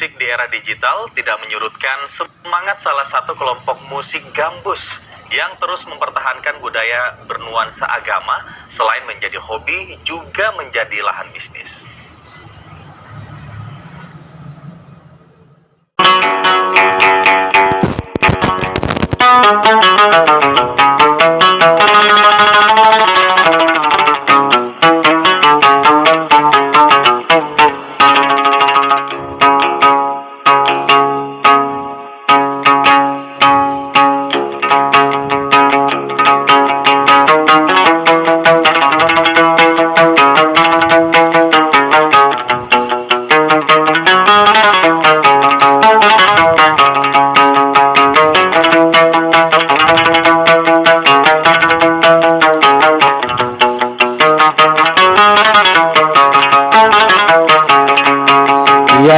musik di era digital tidak menyurutkan semangat salah satu kelompok musik gambus yang terus mempertahankan budaya bernuansa agama. Selain menjadi hobi, juga menjadi lahan bisnis.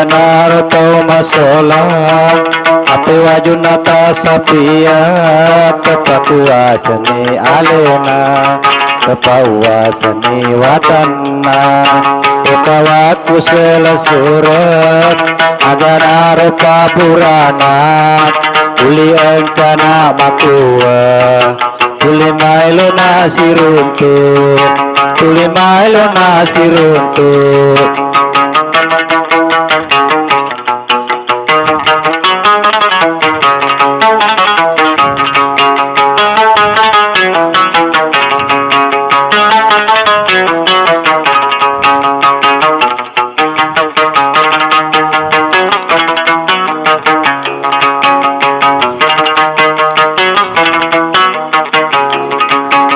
Narto masola ape wajunata sapia tepakuasani alena tepakuasani watanna ekawaku selasurat agana rupa purana uli engkana makua uli mailo nasiruntu uli mailo nasiruntu.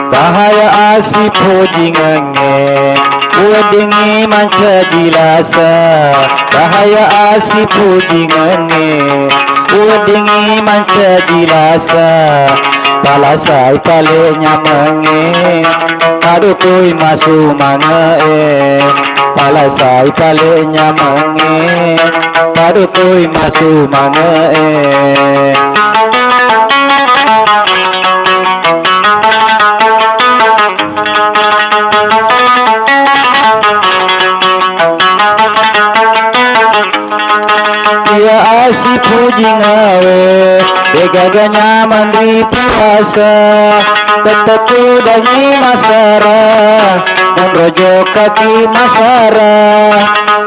Bahaya asip hojingange uadingi manca jilasa. Bahaya asip hojingange uadingi manca jilasa. Palasai pale nyamenge aduh kui masu mana palasai pale nyamenge aduh kui masu mana asip hujingawe begaganya mandri puasa tetetu dangi masara dan rojo kaki masara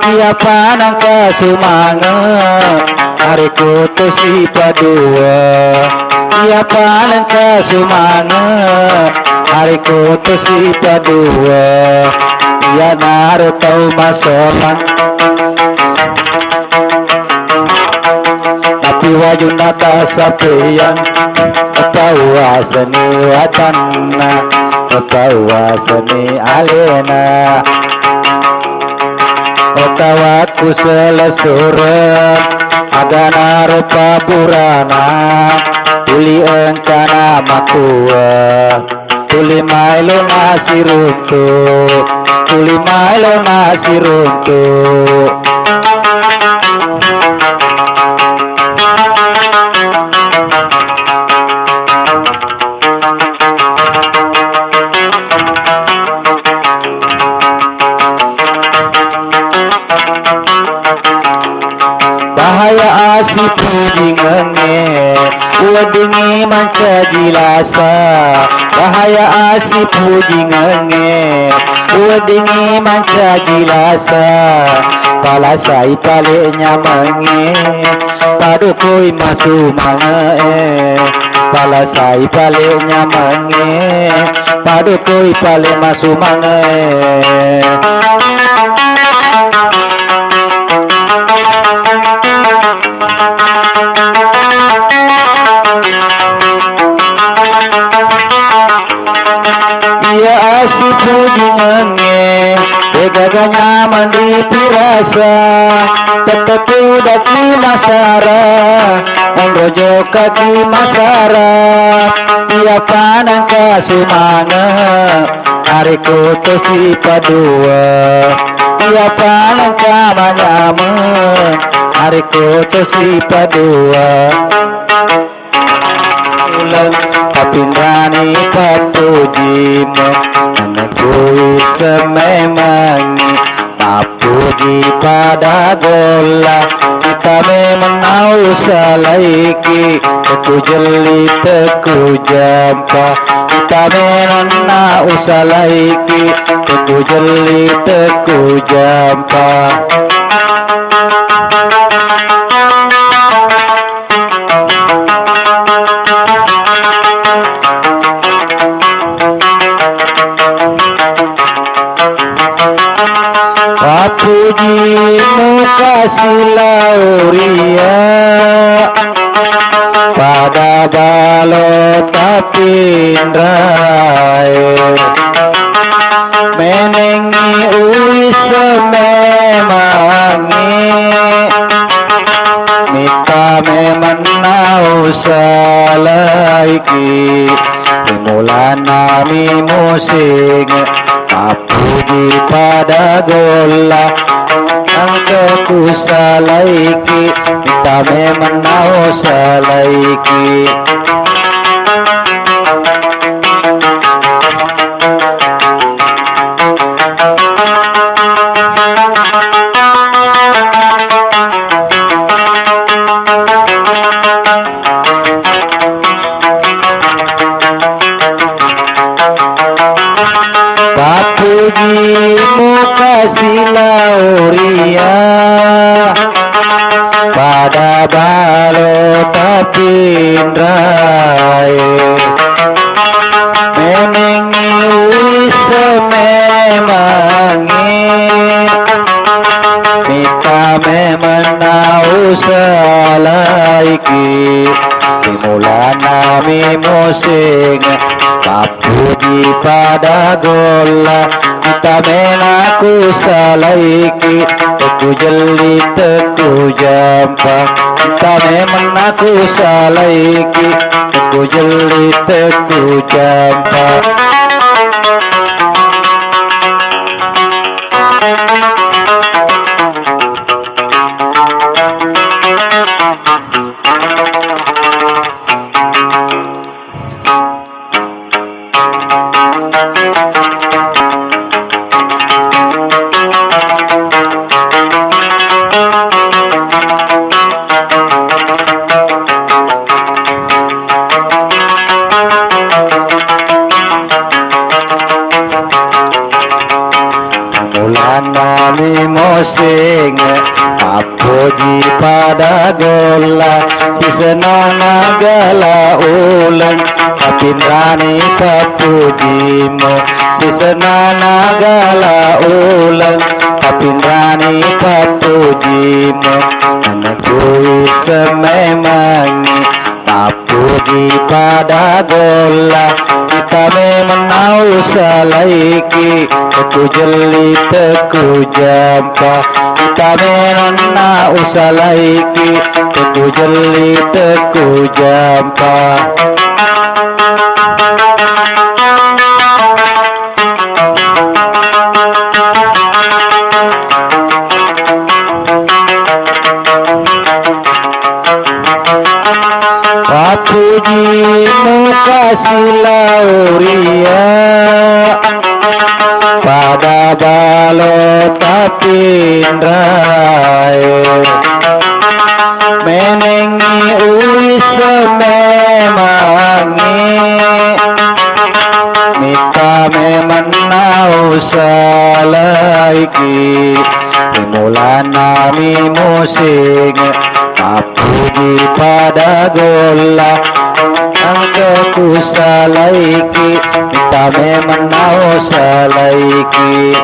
tiapa nangka sumanga hariku tusi padua tiapa nangka sumanga hariku tusi padua ya naru tau masolan wajunata sapian tawasani watanna tawasani alena tawaku selasuran agana rupa purana tuli engkana makua tuli mailo nasiruntu tuli mailo nasiruntu. Bahaya asip hujingange uadingi manca jilasa. Bahaya asip hujingange uadingi manca jilasa. Palasai pale nyamange padukui masu mange palasai pale nyamange padukui pale masu mange. Asip hujingange begaganya mandri pirasa tetetu daki masara rojo kaki masara tiapa nangka sumanga hariku tosi padua tiapa nangka manyama hariku tosi padua ulang papindrani patujimo anakku sememangi papuji puji pada gola kita menau salaiki teku jeli teku jampa kita menau salaiki teku jeli teku jampa pujimu kasih lauria pada balot tapindrai menengi uis sememangi mita memenau salaiki Rimulan nami musing puji pada gola angkeku salaiki kita memenau salaiki pujimu kasih lauria pada balot tapindrai menengi wis sememangi mita memenau salaiki Rimulan nami musing puji pada gola kita menaku salaiki teku jeli teku jampa kita menaku salaiki teku jeli teku jampa nami mosing puji pada gola si senang nagala ulang kapinrani papujimu si senang nagala ulang kapinrani papujimu anakku sememangi puji pada gola kita memenau salaiki teku jeli teku jampa kita menau salaiki teku jeli teku jampa pujimu kasih lauria pada balot tapindrai menengi uis sememangi mita memenau salaiki Rimulan nami musing puji pada gola angkeku salaiki kita memenau salaiki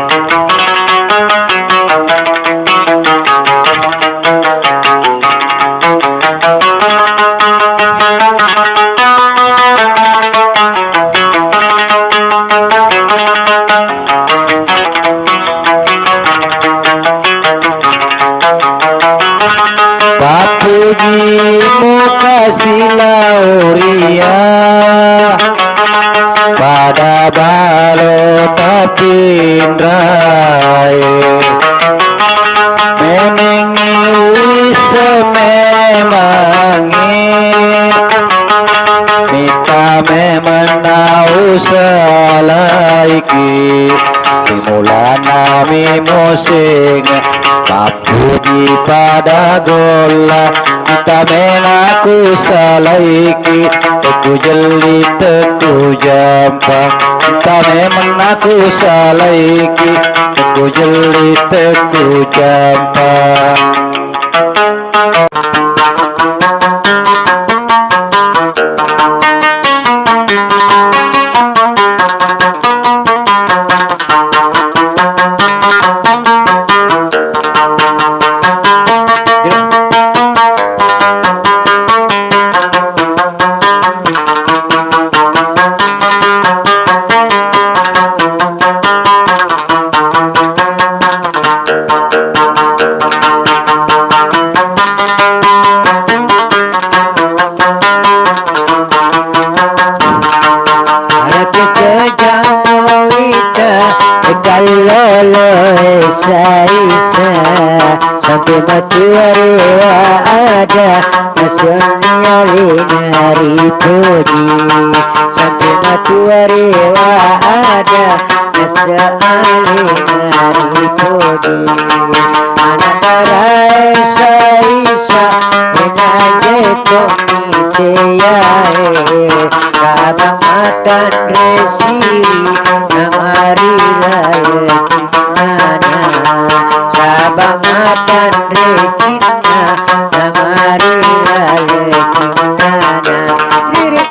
pujimu kasih lauria pada balot tapindrai menengi wis sememangi mita memenau usalaiki Simula nami musing Papuji pada gola Kita menaku salaiki Teku jeli teku jampang Kita menaku salaiki Teku jeli teku jampang Sampai mati waria ada Nasional nari puji Sampai mati waria ada Nasional nari puji Anak tarai saisa Menanjai komite yae Sabang matan resiri Namari lalekina Sabangatan Regina Namari lalekina Tririk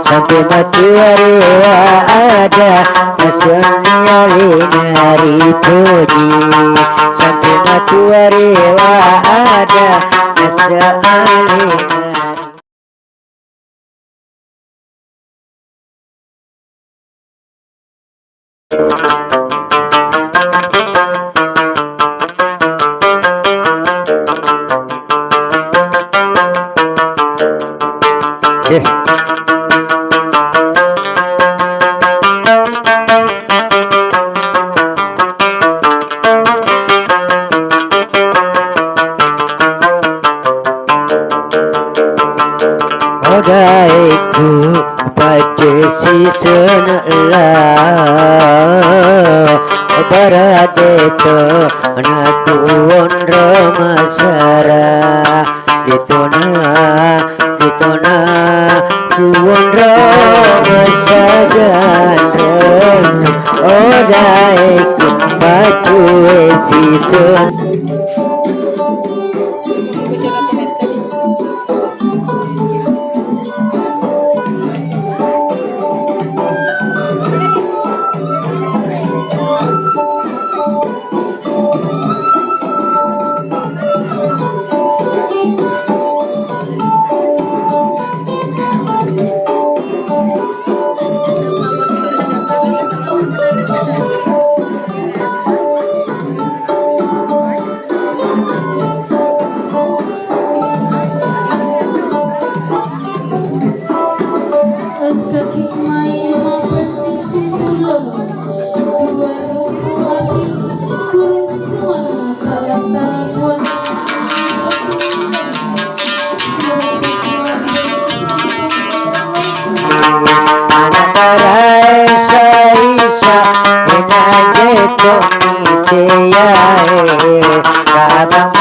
Sampai mati waria ada Nasional nari puji Sampai mati waria ada Nasional nari Yes. daiku pace si senala baradeto anakku wondro masara ditona ku wondro masajan oh daiku pace si senala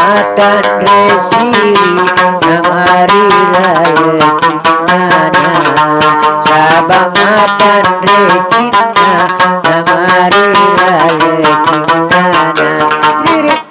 Matan resiri namari lalekina sabangatan rekina namari lalekina tririt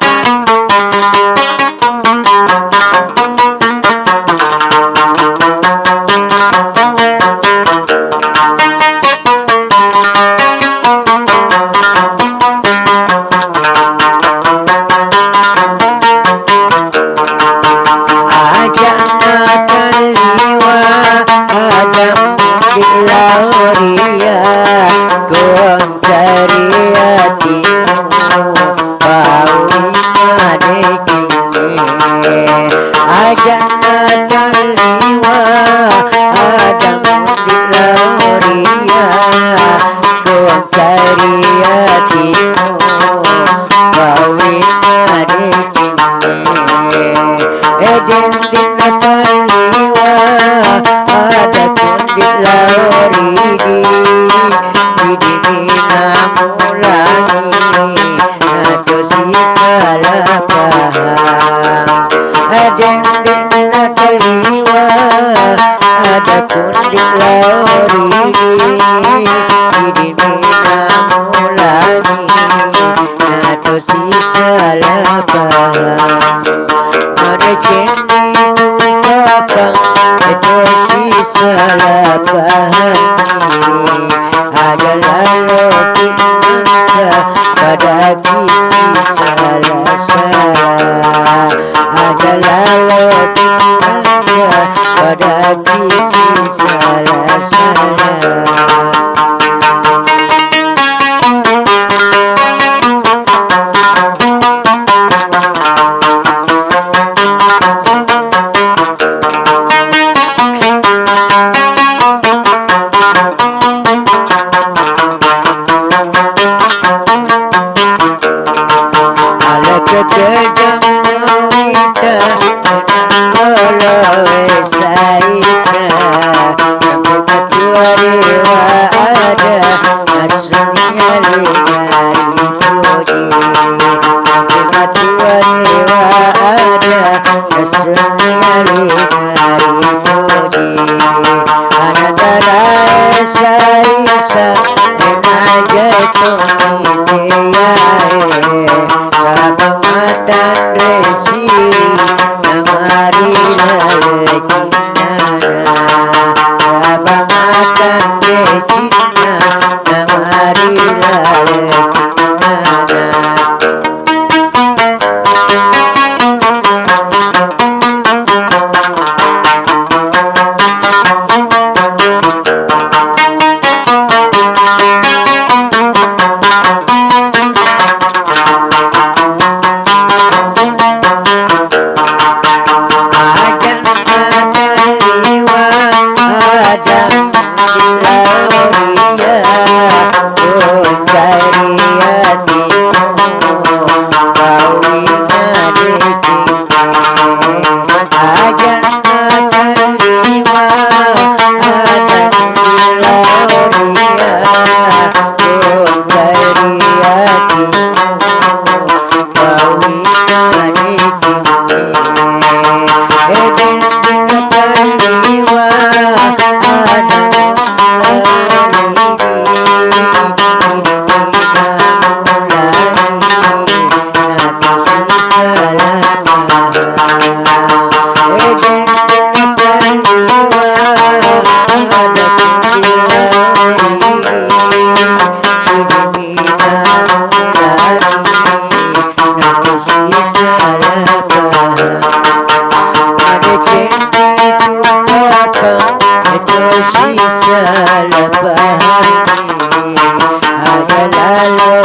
ada lalu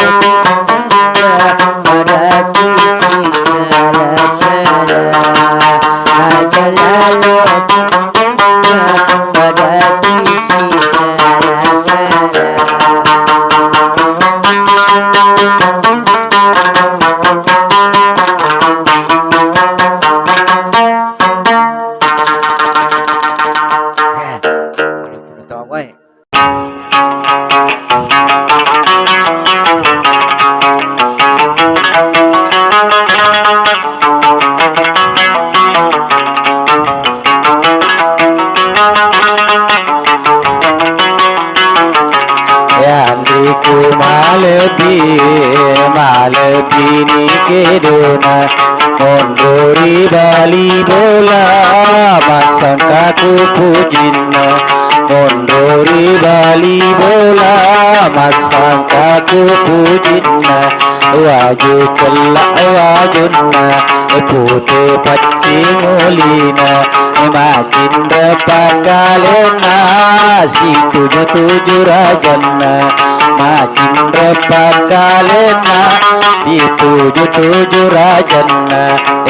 pada kisi sela-sela, ada lalu pada kisi sela-sela. Tao ơi. Yandiku malebini kedona mondori bali bola masangkaku pujinna mondori bali bola masangkaku pujinna waju celak wajunna pute pacingulina makin depan kalena si tujuh rajanna makin depan kalena si tujuh rajanna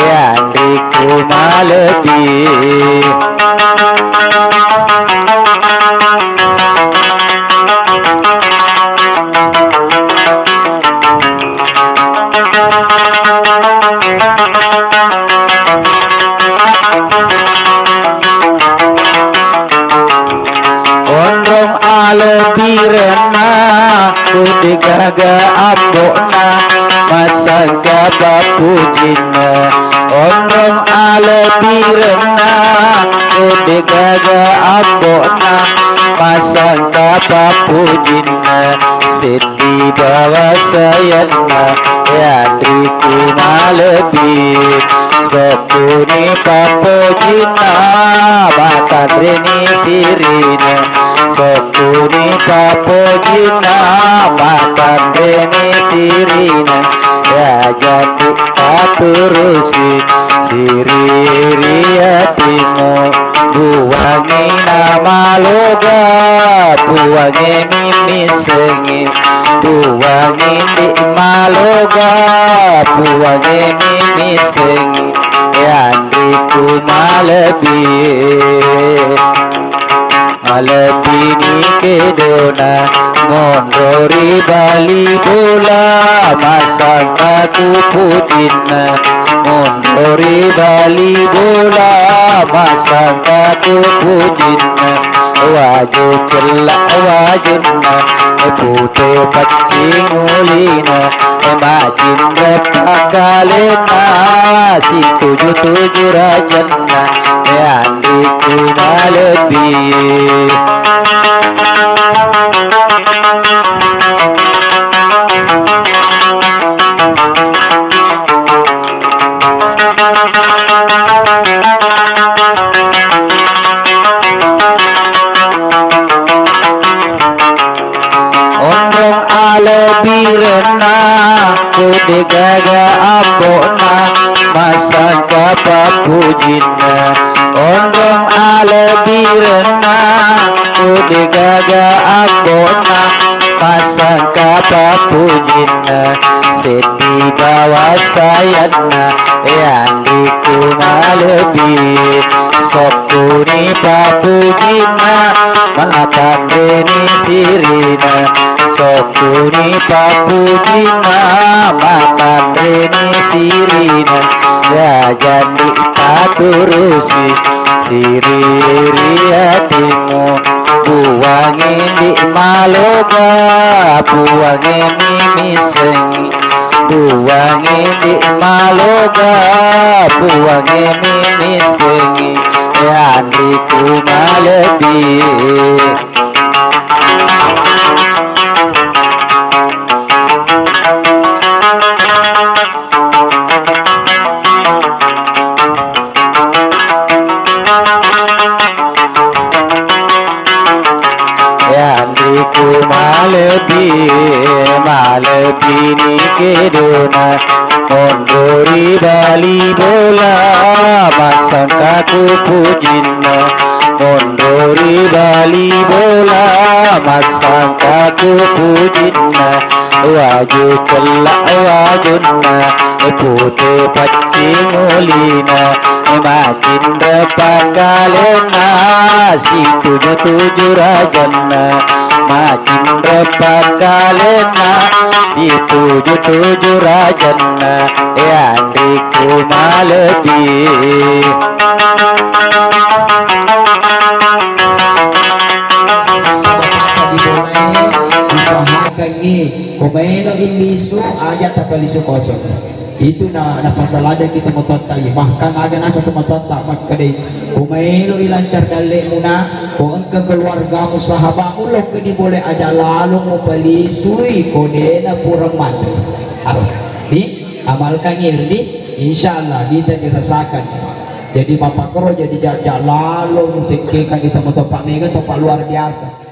Yandiku malebi. Ondong alebirena kudigaga abona masangka bapujina ondong alebirena kudigaga abona masangka bapujina sedi bawa sayana Yandiku malebir sokuni papujina batandreni sirina sokuni papujina batandreni sirina ya jadi aturusi siririatimu buwangi nama loga buwangi mimi sengi buwangi di maloga buwangi mimi sengi Yandiku malebir malebini kedona mondori bali bola masangkaku pujinna mondori bali bola masangkaku pujinna waju celak wajunna pute pacingulina makin depakalena si tujuh rajanna Yandiku malebir. Ondong alebirena kudigaga abona masangka papujina ondong alebirena kudigaga abona masangka papujina sedi bawa sayana Yandiku malebir sokuni papujina matandreni sirina sokuni papujina matandreni sirina ya jadi taturusi siririatimu buwangi di maloga buwangi mimi sengi buwangi di maloga buwangi mimi sengi Yandiku malebir. Yandiku malebini kedona mondori bali bola masangkaku pujinna Mondori bali bola masangka ku pujinna waju celak wajunna putih pacingulina macin repakalena si tujuh rajanna macin repakalena si tujuh rajanna andriku malebi Kumaino ilisu aja tapalisu kosong itu na pasal aja kita mototta bahkan aga nasa tumototta magkadai kumaino ilancar dali muna kung ang keluarga mo sahabamu lo kini boleh aja lalu mo palisui kode na purang mati di amalkan ini insyaallah kita dirasakan jadi bapak kero jadi jajak lalu musikkan kita mototta mega topak luar biasa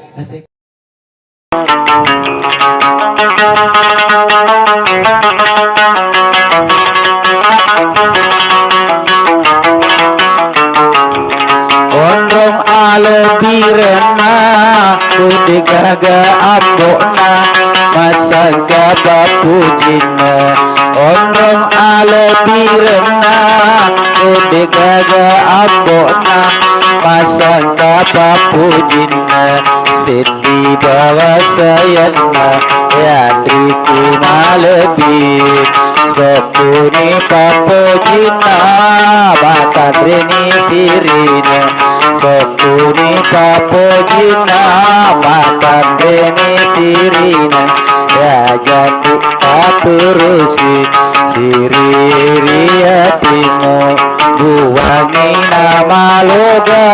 Ondong alebirena kudigaga abona masaga bapujina Ondong alebirena kudigaga abona masaga bapujina Siti bawa sayana yandriku malebi Sepuni papojina batadrini sirina Sepuni papojina batadrini sirina Ya jadi aturusi siriri hatimu Buangi nama loga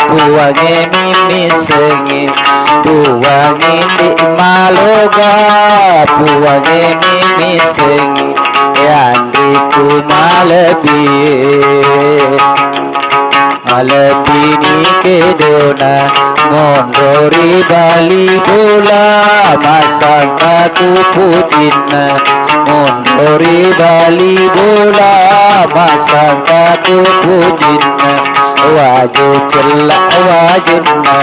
buangi mimi sengi buangi di maloga buangi mimi sengi andriku malebi malebini kedona mondori bali bola masangka kupudina mondori bali bola masangka kupudina waju celak wajunna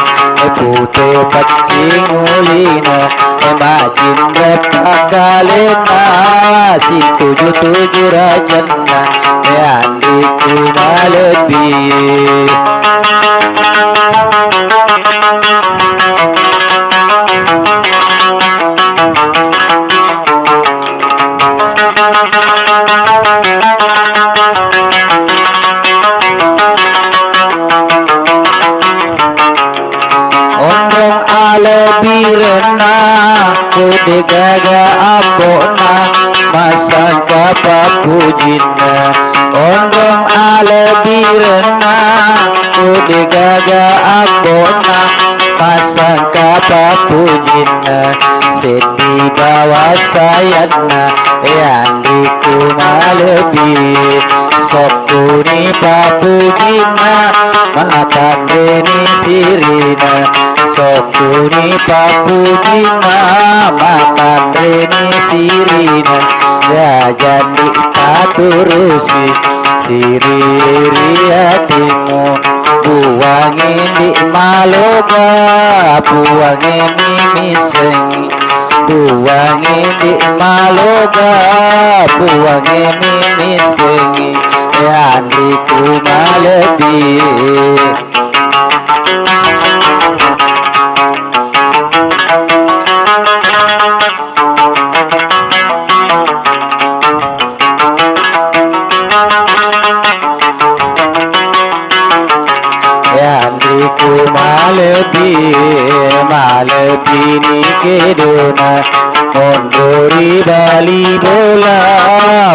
putih pacingulina macin repakalena si tujuh rajanna andriku malebi Ondong alebirena kudigaga abona masangka papujina Ondong alebirena kudigaga abona masangka papujina Siti bawa sayana andriku malebi Sokuni papujina matandeni sirina Sokuni papujina matandeni sirina Ya jadi taturusi siriri hatimu Buangin di maloga buangin mimi sengi Buangin di maloga buangin mimi sengi andriku malebi andriku malebi malebini kedona mondori bali bola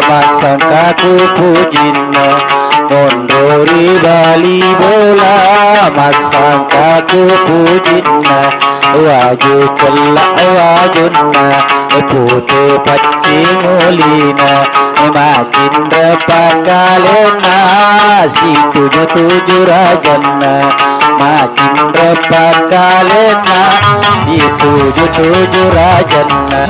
masangka kupujina mondori bali bola masangka kupujina waju celak wajunna putih pacingulina macin repakalena si tujuh rajanna macin repakalena si tujuh rajanna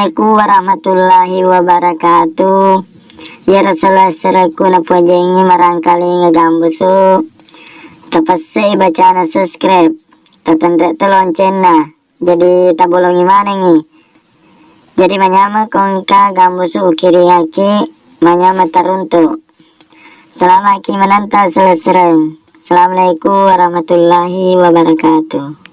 Assalamualaikum warahmatullahi wabarakatuh. Ya Rasulullah seraku na pujengi marangkali ngagambusu. Tapasay baca na subscribe. Tatanda lonceng na. Jadi tabulong imana ngi. Jadi manyama kong ka gambusu ukiri haki. Manyama tarunto. Selama ki menanta selesai. Assalamualaikum warahmatullahi wabarakatuh.